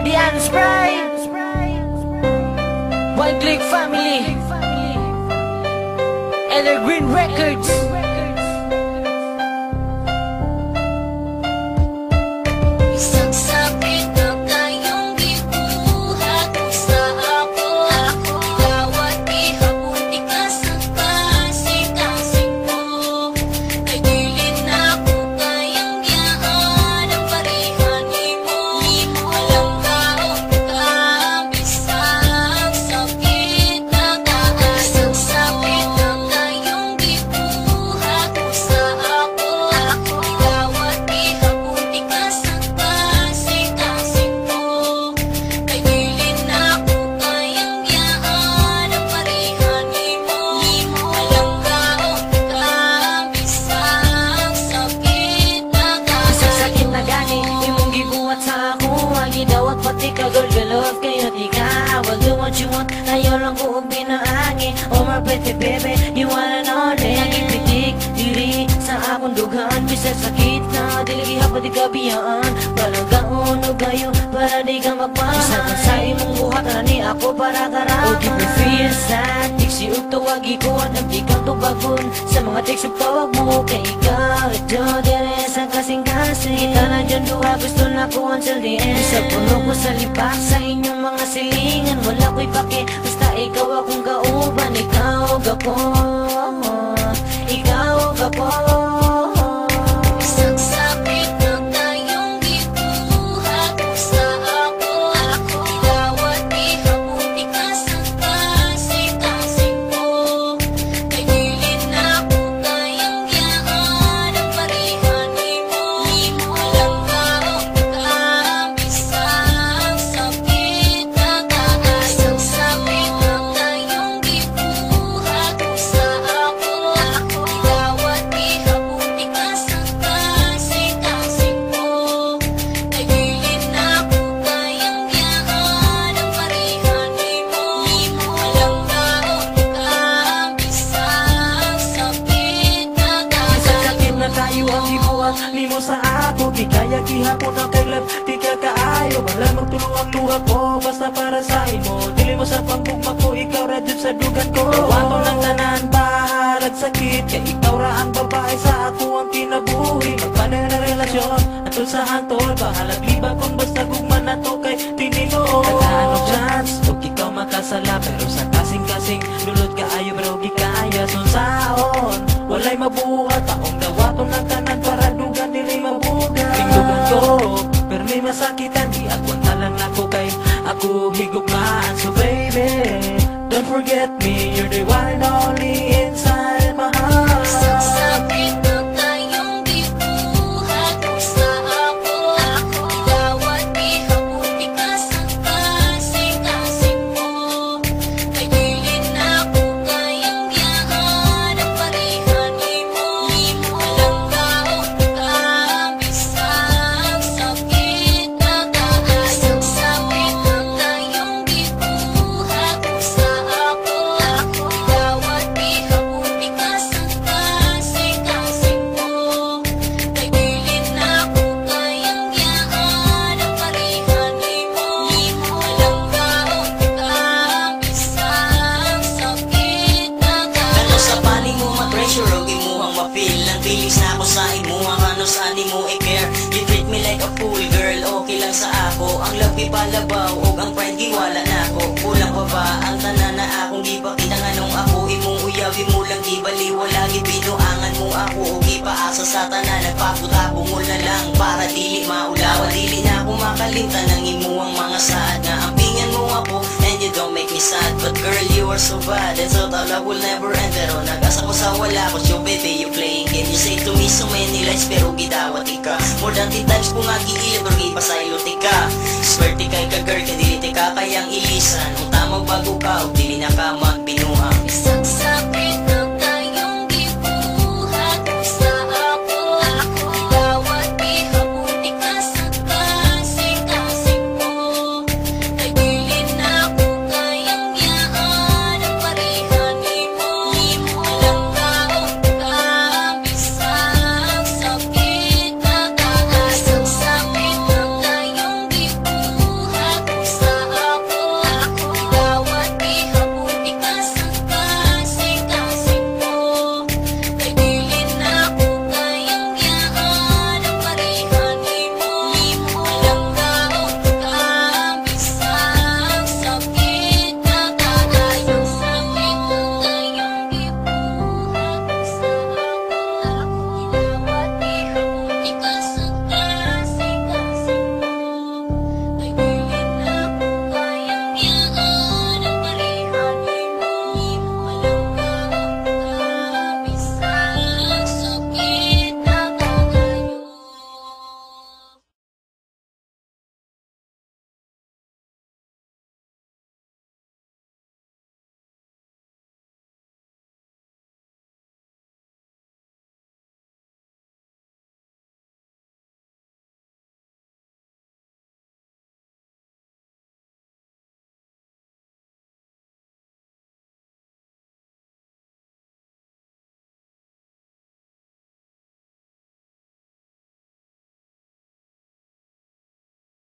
Daddy and Sprite, One Click Family, Evergreen Records. Isang sakit na tayong gibuhat sa ako. Bawat ihapon tikas ang kasing-kasing ko. Kay dili na ko kayang yaan ang parehan mo. Alam ka o kabisang sakit na taas. Isang sakit na tayong gibuhat sa ako. Bawat ihapon tikas ang kasing-kasing ko. Kay dili na ko kayang yaan ang parehan mo. Alam ka o kabisang sakit na taas. Isang sakit na gani, imong gibuhat sa ako. Gidawat pati ka, girl, galove kayo di ka. I will do what you want, ayaw lang ko og binaangi. Oh my pretty baby, you wanna know that nagipitik diri sa akong dugan. Bisag sakit na, dili gihapon di ka biyaan. Palagaon o gayo, para di ka magpahan. Isakan sa imong buhat na ni ako para karaman. O di me feel sad, tiksi ug tawagi ko at di kang tubagon. Sa mga text ug tawag mo kay ikaw. Radyo dire sa kasing-kasing. Kita na dyan duha, gusto na ko until the end. Sa puno ko sa lipak sa inyong mga silingan. Wala ko'y pake, basta ikaw akong kauban. Ikaw og ako, ikaw og ako. Isang sakit na tayong gibuhat sa ako. Bawat ihapon tikas ang kasing-kasing ko. Kay dili na ko kayang yaan ang parehan mo. Alam ka o kabisang sakit na taas. Isang sakit na tayong gibuhat sa ako. Bawat ihapon tikas ang kasing-kasing ko. Kay dili na ko kayang yaan ang parehan mo. Alam ka o kabisang sakit na taas. Isang sakit na tayo ang gibuhat nimo sa ako. Di kaya gihapon ang kaglab, di ka kaayo. Wala magtulo ang luha ko, basta para sa imo. Dili mo sa panggugma ko, ikaw ra jud sa dugan ko. Wato ng tanan, bahalag sakit. Kaya ikaw ra ang babae sa ako ang kinabuhi. Magpaner na relasyon, atul sa hantol. Bahalag liba kung basta gugma na to kay tinino. Nagkaan og chance, huwag ikaw makasala. Pero sa kasing-kasing, lulod ka ayo pero gikaya sunsaon. Walay mabuhat, taong dawaton ng tanan para dugan dili mabugat. Tingdugan ko, pero may masakitan. Di agwanta lang ako kay ako higugmaan. So baby, don't forget me, you're the one and only inside my heart. Isang sakit na tayong gibuhat sa ako. Bawat ihapon tikas ang kasing-kasing ko. Kay dili na ko kayang yaan ang parehan mo. Alam ka o kabisang sakit na taas. Isang sakit na tayong gibuhat sa ako. Bawat ihapon tikas ang kasing-kasing ko. Kay dili na ko kayang yaan ang parehan mo. Alam ka o kabisang sakit na taas. Ano sa paning mo ma-pressure o imuhang ma-feel Nang feelings na ako sa imuhang ano sa mo i-care You treat me like a fool girl, okay lang sa ako Ang love ipalabaw o ang pride giwala na ako Kulang pa ba ang tanan na akong gipakinang anong ako Imong uyawi mo lang gibaliwala gibinuangan mo ako o gipaasa sa tanan Nagpaputapong mo na lang para dili maulawa Dili na ako makalimtan ng imuhang mga saad Na ampingan mo ako and you don't make me sad But girl you are so bad and so thought I will never end Pero nag-asa ko sa wala ko yung baby you playing game You say to me so many lies pero gidawat ka More than 10 times ko nga giilib pero gipasaylo ka Swerte kay ka girl kadili ka kayang ilisan Kung tamang bago ka o dili na ka magbinuang